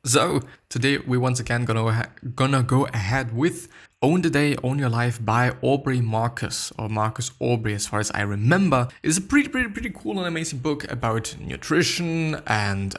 So today we once again gonna go ahead with Own the Day, Own Your Life by Aubrey Marcus, or Marcus Aubrey as far as I remember. It's a pretty cool and amazing book about nutrition, and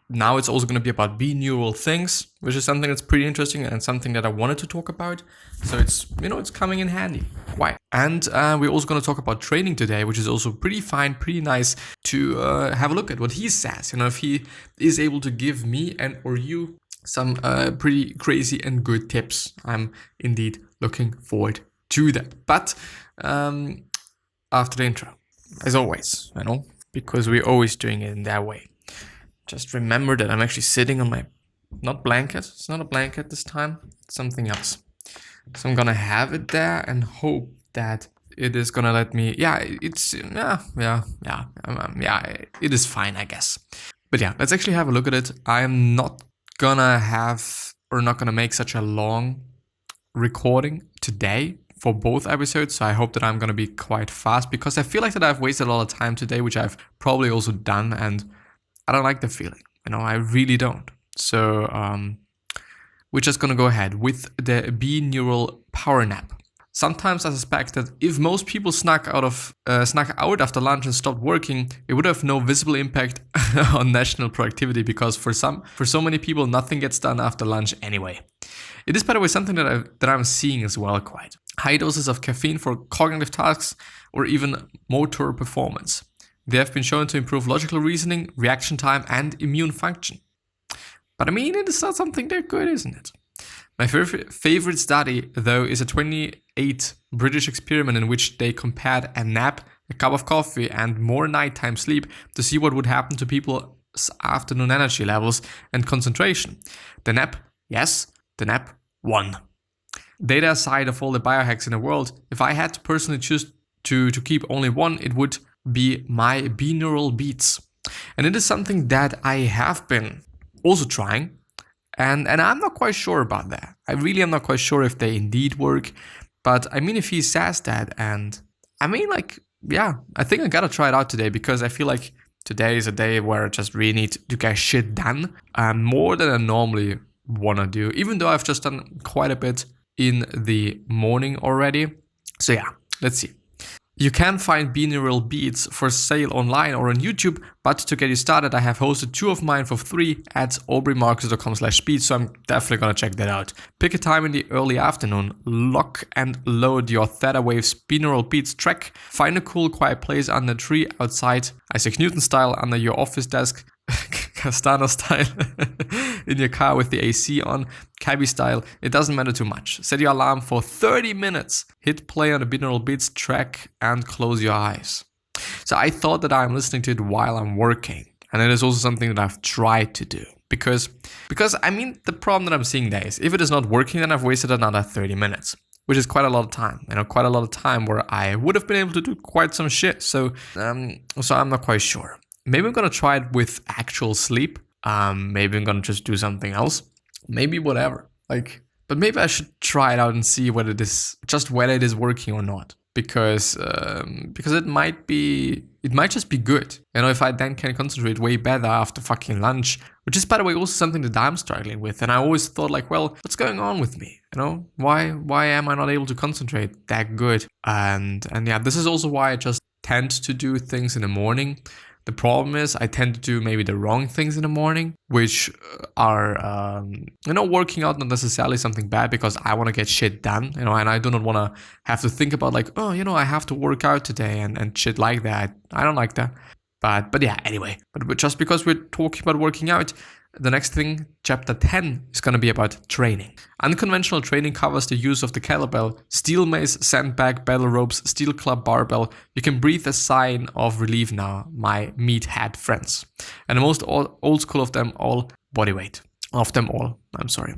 now it's also gonna be about binaural things, which is something that's pretty interesting and something that I wanted to talk about. So it's coming in handy. Why? And we're also gonna talk about training today, which is also pretty fine, pretty nice to have a look at what he says. If he is able to give me and or you some pretty crazy and good tips. I'm indeed looking forward to that. But after the intro, as always, because we're always doing it in that way. Just remember that I'm actually sitting on my, not blanket, it's not a blanket this time, it's something else. So I'm gonna have it there and hope that it is gonna let me, it is fine, I guess. But yeah, let's actually have a look at it. I'm not gonna make such a long recording today for both episodes, so I hope that I'm gonna be quite fast, because I feel like that I've wasted a lot of time today, which I've probably also done, and I don't like the feeling, I really don't. So we're just gonna go ahead with the binaural power nap. Sometimes I suspect that if most people snuck out after lunch and stopped working, it would have no visible impact on national productivity, because for so many people, nothing gets done after lunch anyway. It is, by the way, something that I'm seeing as well quite. High doses of caffeine for cognitive tasks or even motor performance. They have been shown to improve logical reasoning, reaction time, and immune function. But it is not something that good, isn't it? My favorite study, though, is a 28 British experiment in which they compared a nap, a cup of coffee, and more nighttime sleep to see what would happen to people's afternoon energy levels and concentration. The nap won. Data aside of all the biohacks in the world, if I had to personally choose to keep only one, it would be my Binaural Beats. And it is something that I have been also trying. And I'm not quite sure about that. I really am not quite sure if they indeed work. But if he says that, and I think I gotta try it out today, because I feel like today is a day where I just really need to get shit done, more than I normally wanna do, even though I've just done quite a bit in the morning already. So yeah, let's see. You can find Binaural Beats for sale online or on YouTube, but to get you started, I have hosted 2 of mine for free at aubreymarcus.com/beats, so I'm definitely gonna check that out. Pick a time in the early afternoon, lock and load your Theta Waves Binaural Beats track, find a cool quiet place under a tree outside, Isaac Newton style under your office desk, Castano style in your car with the AC on, cabbie style, it doesn't matter too much. Set your alarm for 30 minutes, hit play on the Binaural Beats track, and close your eyes. So I thought that I'm listening to it while I'm working, and it is also something that I've tried to do. Because the problem that I'm seeing there is, if it is not working, then I've wasted another 30 minutes. Which is quite a lot of time, quite a lot of time where I would have been able to do quite some shit. So I'm not quite sure. Maybe I'm gonna try it with actual sleep. Maybe I'm gonna just do something else. Maybe whatever. But maybe I should try it out and see whether it is working or not. Because it might just be good. If I then can concentrate way better after fucking lunch, which is, by the way, also something that I'm struggling with. And I always thought what's going on with me? Why am I not able to concentrate that good? And yeah, this is also why I just tend to do things in the morning. The problem is I tend to do maybe the wrong things in the morning, which are, working out not necessarily something bad, because I want to get shit done, and I do not want to have to think about I have to work out today and shit like that. I don't like that. But yeah, anyway. But just because we're talking about working out, the next thing, chapter 10, is going to be about training. Unconventional training covers the use of the kettlebell, steel mace, sandbag, battle ropes, steel club, barbell. You can breathe a sign of relief now, my meathead friends. And the most old school of them all, body weight. Of them all, I'm sorry.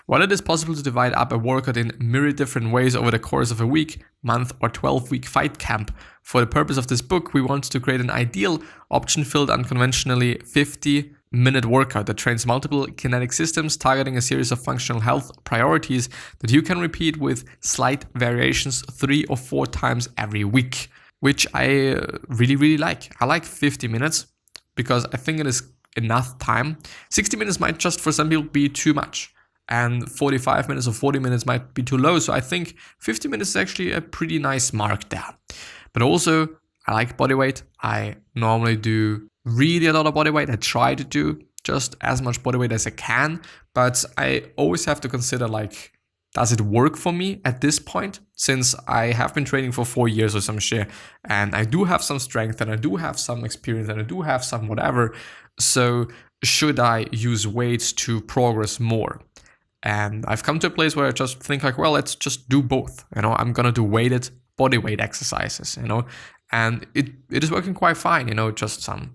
While it is possible to divide up a workout in myriad different ways over the course of a week, month, or 12-week fight camp, for the purpose of this book, we want to create an ideal, option-filled, unconventionally 50-minute workout that trains multiple kinetic systems, targeting a series of functional health priorities that you can repeat with slight variations 3 or 4 times every week, which I really, really like. I like 50 minutes because I think it is enough time. 60 minutes might just for some people be too much, and 45 minutes or 40 minutes might be too low. So I think 50 minutes is actually a pretty nice mark there. But also, I like body weight. I normally do really a lot of body weight. I try to do just as much body weight as I can, but I always have to consider, like, does it work for me at this point? Since I have been training for 4 years or some shit, and I do have some strength, and I do have some experience, and I do have some whatever. So should I use weights to progress more? And I've come to a place where I just think like, well, let's just do both. You know, I'm gonna do weighted body weight exercises, you know, and it is working quite fine, you know, just some.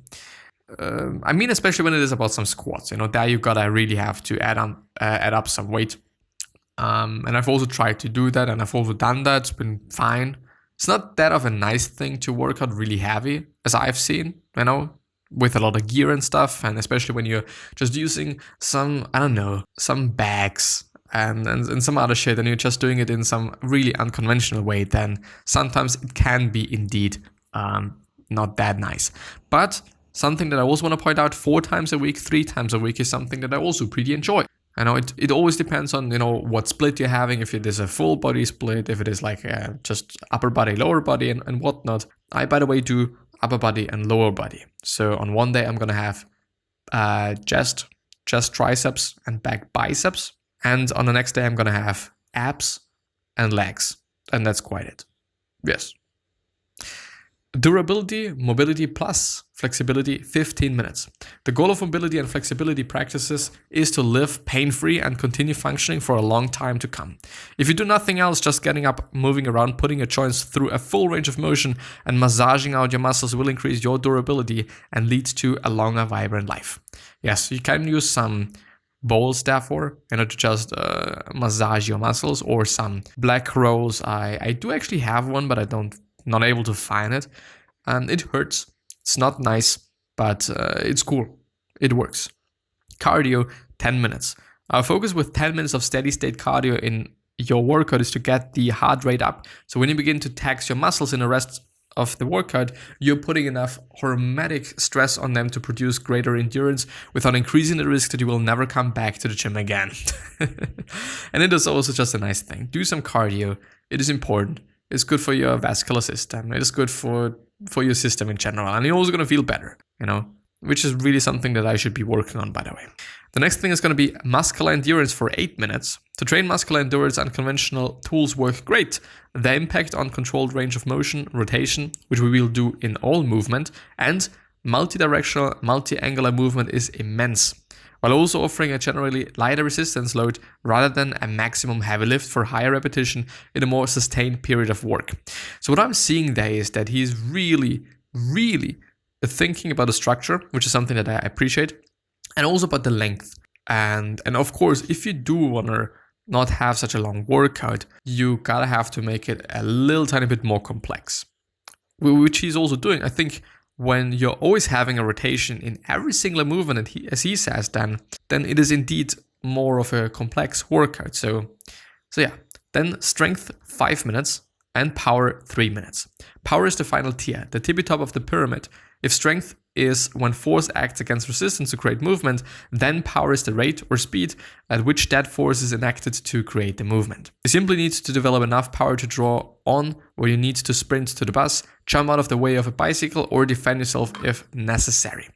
I mean, especially when it is about some squats, you know, there you gotta really have to add up some weight. And I've also tried to do that, and I've also done that. It's been fine. It's not that of a nice thing to work out really heavy, as I've seen, you know, with a lot of gear and stuff, and especially when you're just using some, I don't know, some bags and some other shit, and you're just doing it in some really unconventional way, then sometimes it can be indeed not that nice. But something that I also want to point out, 4 times a week, 3 times a week is something that I also pretty enjoy. I know it always depends on, you know, what split you're having, if it is a full body split, if it is like just upper body, lower body and whatnot. I, by the way, do upper body and lower body. So on one day I'm going to have chest triceps and back biceps. And on the next day I'm going to have abs and legs. And that's quite it. Yes. Durability, mobility plus flexibility, 15 minutes. The goal of mobility and flexibility practices is to live pain-free and continue functioning for a long time to come. If you do nothing else, just getting up, moving around, putting your joints through a full range of motion and massaging out your muscles will increase your durability and lead to a longer, vibrant life. Yes, you can use some bowls therefore, you know, to just massage your muscles, or some black rolls. I do actually have one, but not able to find it, and it hurts. It's not nice, but it's cool. It works. Cardio, 10 minutes. Our focus with 10 minutes of steady state cardio in your workout is to get the heart rate up. So when you begin to tax your muscles in the rest of the workout, you're putting enough hormetic stress on them to produce greater endurance without increasing the risk that you will never come back to the gym again. And it is also just a nice thing. Do some cardio. It is important. It's good for your vascular system. It is good for your system in general. And you're also going to feel better, you know, which is really something that I should be working on, by the way. The next thing is going to be muscular endurance for 8 minutes. To train muscular endurance, unconventional tools work great. The impact on controlled range of motion, rotation, which we will do in all movement, and multi-directional, multi-angular movement is immense, while also offering a generally lighter resistance load rather than a maximum heavy lift for higher repetition in a more sustained period of work. So what I'm seeing there is that he's really, really thinking about the structure, which is something that I appreciate, and also about the length. And of course, if you do want to not have such a long workout, you gotta have to make it a little tiny bit more complex, which he's also doing. I think when you're always having a rotation in every single movement, and as he says, then it is indeed more of a complex workout. So yeah. Then strength, 5 minutes, and power, 3 minutes. Power is the final tier, the tippy top of the pyramid. If strength is when force acts against resistance to create movement, then power is the rate or speed at which that force is enacted to create the movement. You simply need to develop enough power to draw on where you need to sprint to the bus, jump out of the way of a bicycle, or defend yourself if necessary.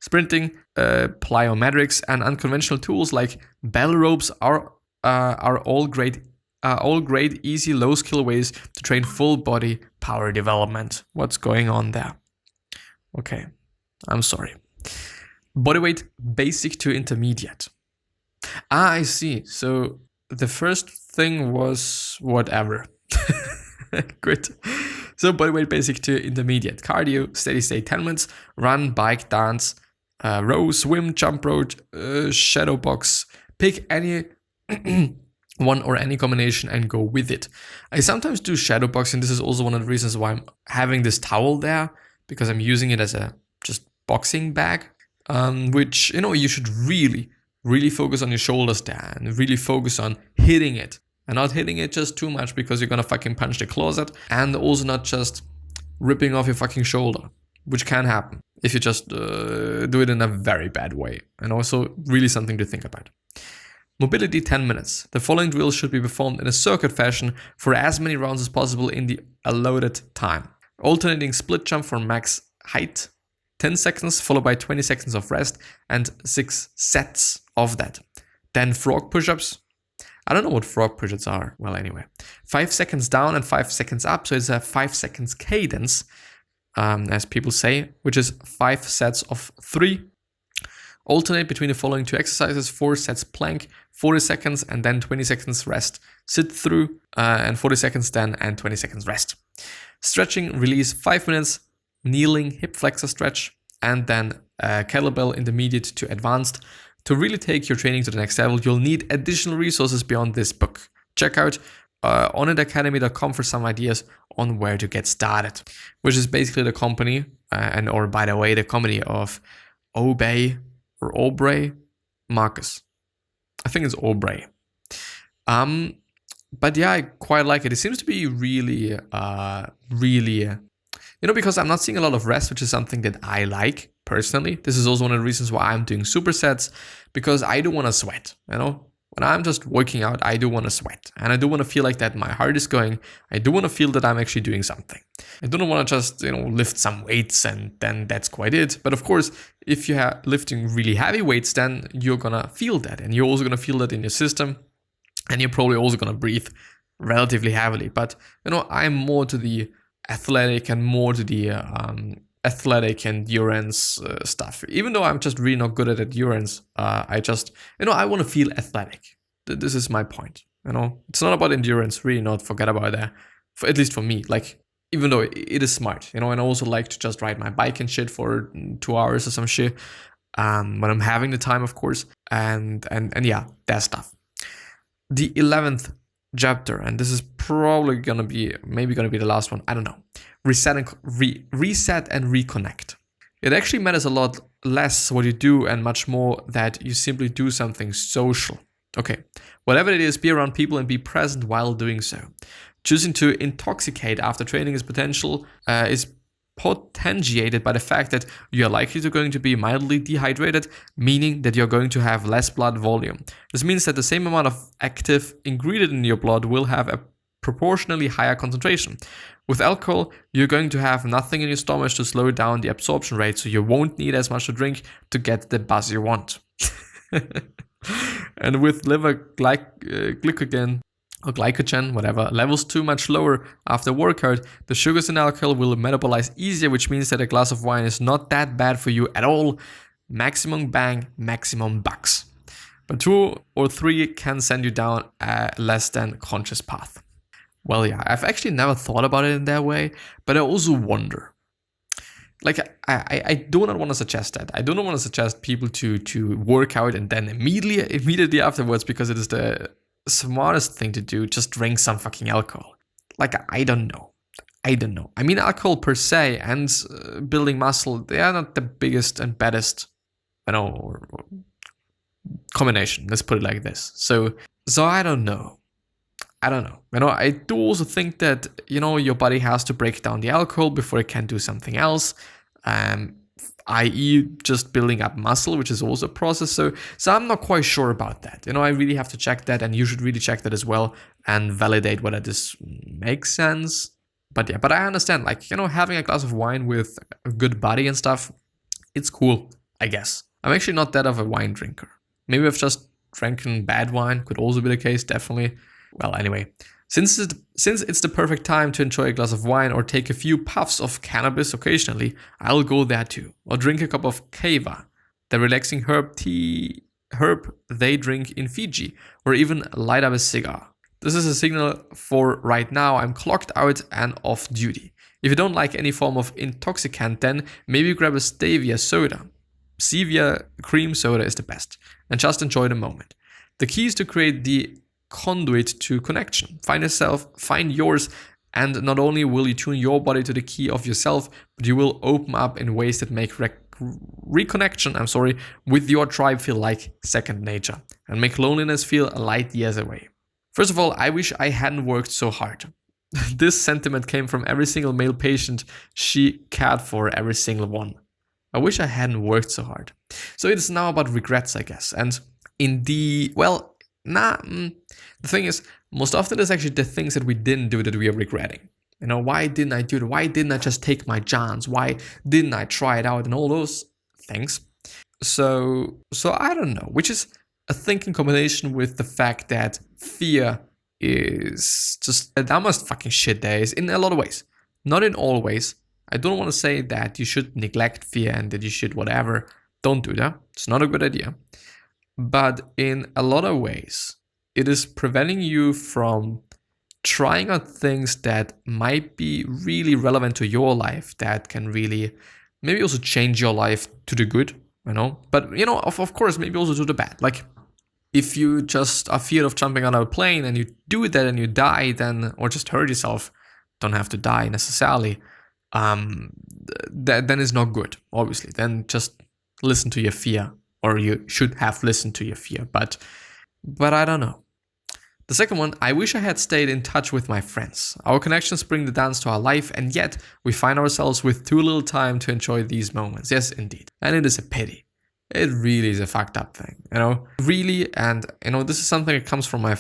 Sprinting, plyometrics, and unconventional tools like bell ropes are all great, easy, low-skill ways to train full body power development. What's going on there? Okay, I'm sorry. Bodyweight, basic to intermediate. I see. So the first thing was whatever. Good. So bodyweight, basic to intermediate. Cardio, steady state 10 minutes. Run, bike, dance, row, swim, jump rope, shadow box. Pick any one or any combination and go with it. I sometimes do shadow boxing. This is also one of the reasons why I'm having this towel there, because I'm using it as a just boxing bag, which, you know, you should really, really focus on your shoulders there and really focus on hitting it and not hitting it just too much because you're gonna fucking punch the closet, and also not just ripping off your fucking shoulder, which can happen. if you just do it in a very bad way. And also really something to think about. Mobility 10 minutes. The following drills should be performed in a circuit fashion for as many rounds as possible in the allotted time. Alternating split jump for max height, 10 seconds followed by 20 seconds of rest and 6 sets of that. Then frog push-ups. I don't know what frog push-ups are. Well, anyway, 5 seconds down and 5 seconds up. So it's a 5 seconds cadence, as people say, which is 5 sets of 3. Alternate between the following 2 exercises: 4 sets plank, 40 seconds, and then 20 seconds rest. Sit through, and 40 seconds then, and 20 seconds rest. Stretching, release 5 minutes, kneeling, hip flexor stretch, and then kettlebell intermediate to advanced. To really take your training to the next level, you'll need additional resources beyond this book. Check out onitacademy.com for some ideas on where to get started, which is basically the company, or by the way, the company of Aubrey, Marcus. I think it's Aubrey. But yeah, I quite like it. It seems to be really, because I'm not seeing a lot of rest, which is something that I like personally. This is also one of the reasons why I'm doing supersets, because I do want to sweat, When I'm just working out, I do want to sweat. And I do want to feel like that my heart is going. I do want to feel that I'm actually doing something. I don't want to just, lift some weights and then that's quite it. But of course, if you're lifting really heavy weights, then you're going to feel that. And you're also going to feel that in your system. And you're probably also going to breathe relatively heavily. But, I'm more to the athletic and more to the athletic endurance stuff. Even though I'm just really not good at endurance, I just, I want to feel athletic. This is my point. It's not about endurance, really not. Forget about that. At least for me, like, even though it is smart, and I also like to just ride my bike and shit for 2 hours or some shit, when I'm having the time, of course, and yeah, that stuff. The 11th chapter, and this is probably gonna be the last one. I don't know. Reset and reconnect. It actually matters a lot less what you do and much more that you simply do something social. Okay, whatever it is, be around people and be present while doing so. Choosing to intoxicate after training is potentiated by the fact that you're likely going to be mildly dehydrated, meaning that you're going to have less blood volume. This means that the same amount of active ingredient in your blood will have a proportionally higher concentration. With alcohol, you're going to have nothing in your stomach to slow down the absorption rate, so you won't need as much to drink to get the buzz you want. And with liver glycogen, whatever, levels too much lower after workout, the sugars in alcohol will metabolize easier, which means that a glass of wine is not that bad for you at all. Maximum bang, maximum bucks. But 2 or 3 can send you down a less than conscious path. Well, yeah, I've actually never thought about it in that way, but I also wonder. Like, I do not want to suggest that. I do not want to suggest people to work out and then immediately afterwards, because it is the smartest thing to do, just drink some fucking alcohol. Like, I don't know. I mean, alcohol per se and building muscle, they are not the biggest and baddest, combination. Let's put it like this. So I don't know. I do also think that, your body has to break down the alcohol before it can do something else. I.e. just building up muscle, which is also a process. So I'm not quite sure about that. I really have to check that, and you should really check that as well and validate whether this makes sense. But yeah, I understand, like, having a glass of wine with a good body and stuff, it's cool, I guess. I'm actually not that of a wine drinker. Maybe I've just drinking bad wine, could also be the case, definitely. Well, anyway, since it's the perfect time to enjoy a glass of wine or take a few puffs of cannabis occasionally, I'll go there too. Or drink a cup of kava, the relaxing herb they drink in Fiji, or even light up a cigar. This is a signal for right now I'm clocked out and off duty. If you don't like any form of intoxicant, then maybe grab a stevia soda. Stevia cream soda is the best, and just enjoy the moment. The key is to create the conduit to connection. Find yours, and not only will you tune your body to the key of yourself, but you will open up in ways that make reconnection with your tribe feel like second nature, and make loneliness feel light years away. First of all, I wish I hadn't worked so hard. This sentiment came from every single male patient she cared for, every single one. I wish I hadn't worked so hard. So it is now about regrets, I guess. And in the, well, the thing is, most often it's actually the things that we didn't do that we are regretting. You know, why didn't I do it? Why didn't I just take my chance? Why didn't I try it out and all those things? So I don't know, which is a thinking combination with the fact that fear is just the dumbest fucking shit there is in a lot of ways. Not in all ways. I don't want to say that you should neglect fear and that you should whatever. Don't do that. It's not a good idea. But in a lot of ways, it is preventing you from trying out things that might be really relevant to your life, that can really maybe also change your life to the good, you know? But, you know, of course, maybe also to the bad. Like, if you just are feared of jumping out of a plane and you do that and you die, then, or just hurt yourself, don't have to die necessarily, then it's not good, obviously. Then just listen to your fear, or you should have listened to your fear. But I don't know. The second one, I wish I had stayed in touch with my friends. Our connections bring the dance to our life, and yet we find ourselves with too little time to enjoy these moments. Yes, indeed. And it is a pity. It really is a fucked up thing, you know? Really, and, you know, this is something that comes from my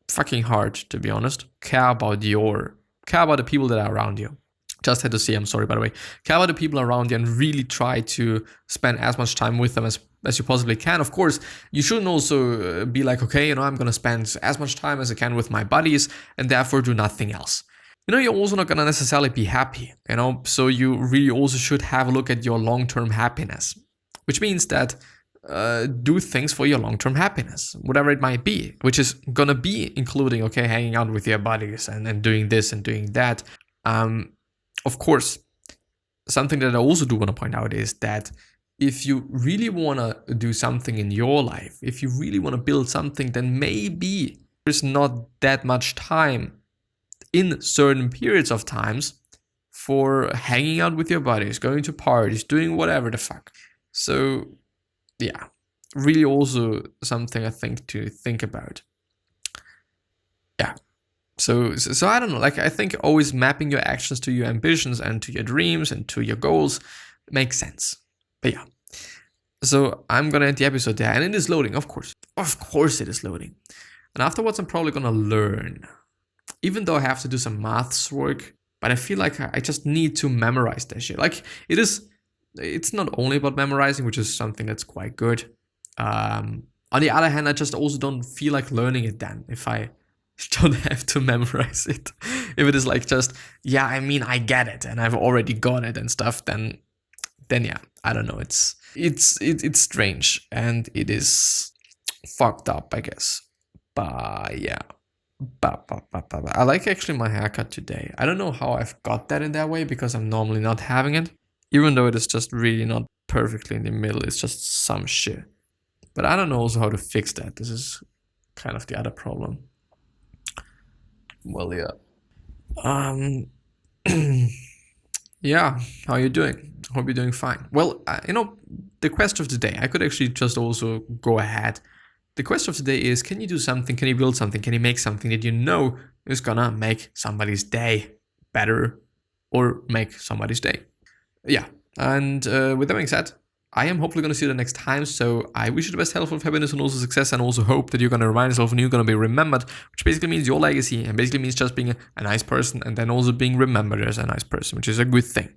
fucking heart, to be honest. Care about the people that are around you. Just had to say, I'm sorry, by the way. Care about the people around you and really try to spend as much time with them as you possibly can. Of course, you shouldn't also be like, okay, you know, I'm going to spend as much time as I can with my buddies and therefore do nothing else. You know, you're also not going to necessarily be happy, you know, so you really also should have a look at your long-term happiness, which means that do things for your long-term happiness, whatever it might be, which is going to be including, okay, hanging out with your buddies and doing this and doing that. Of course, something that I also do want to point out is that if you really want to do something in your life, if you really want to build something, then maybe there's not that much time in certain periods of times for hanging out with your buddies, going to parties, doing whatever the fuck. So yeah, really also something I think to think about. Yeah. So I don't know, like I think always mapping your actions to your ambitions and to your dreams and to your goals makes sense. But yeah, so I'm gonna end the episode there, and it is loading, of course it is loading. And afterwards I'm probably gonna learn, even though I have to do some maths work, but I feel like I just need to memorize that shit. Like it's not only about memorizing, which is something that's quite good. On the other hand, I just also don't feel like learning it then if I don't have to memorize it. If it is like just, yeah, I mean, I get it and I've already got it and stuff, then yeah, I don't know. It's strange and it is fucked up, I guess. But yeah. I like actually my haircut today. I don't know how I've got that in that way because I'm normally not having it. Even though it is just really not perfectly in the middle, it's just some shit. But I don't know also how to fix that. This is kind of the other problem. Well, yeah. Yeah, how are you doing? Hope you're doing fine. Well, you know, the question of the day, I could actually just also go ahead. The question of the day is, can you do something? Can you build something? Can you make something that you know is gonna make somebody's day better or make somebody's day? Yeah, and with that being said, I am hopefully going to see you the next time, so I wish you the best health, of happiness, and also success, and also hope that you're going to remind yourself and you're going to be remembered, which basically means your legacy, and basically means just being a nice person, and then also being remembered as a nice person, which is a good thing.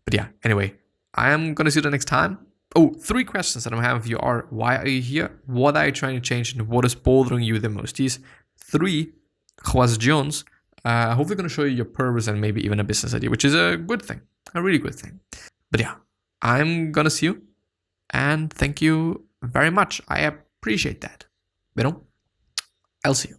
But yeah, anyway, I am going to see you the next time. Oh, 3 questions that I have of you are, why are you here? What are you trying to change? And what is bothering you the most? These 3 questions are hopefully going to show you your purpose and maybe even a business idea, which is a good thing, a really good thing. But yeah, I'm going to see you. And thank you very much. I appreciate that. You know, I'll see you.